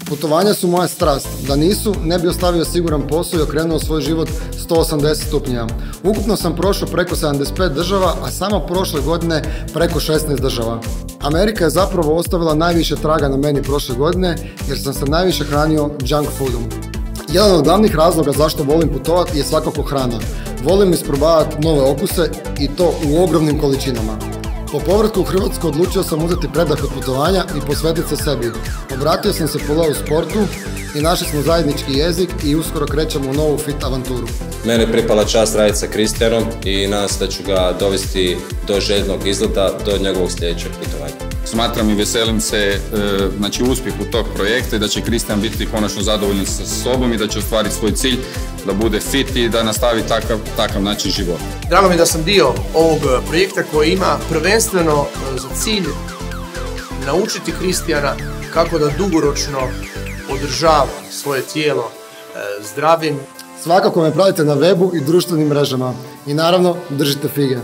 Putovanja su moja strast. Da nisu, ne bi ostavio siguran posao i okrenuo svoj život 180 stupnjeva. Ukupno sam prošao preko 75 država, a samo prošle godine preko 16 država. Amerika je zapravo ostavila najviše traga na meni prošle godine, jer sam se najviše hranio junk foodom. Jedan od glavnih razloga zašto volim putovati je svakako hrana. Volim isprobavati nove okuse i to u ogromnim količinama. Po povratku u Hrvatsku odlučio sam uzeti predah od putovanja i posvetiti se sebi. Obratio sam se Pulao sportu i našli smo zajednički jezik i uskoro krećemo u novu fit avanturu. Mene je pripala čast raditi sa Kristijanom i nadam se da ću ga dovesti do željnog izgleda, do njegovog sljedećeg putovanja. Smatram i veselim se uspjehu tog projekta i da će Kristijan biti konačno zadovoljan sa sobom i da će ostvariti svoj cilj, da bude fit i da nastavi takav način života. Drago mi je da sam dio ovog projekta koji ima prvenstveno za cilj naučiti Kristijana kako da dugoročno održava svoje tijelo zdravim. Svakako me pratite na webu i društvenim mrežama i naravno držite fige.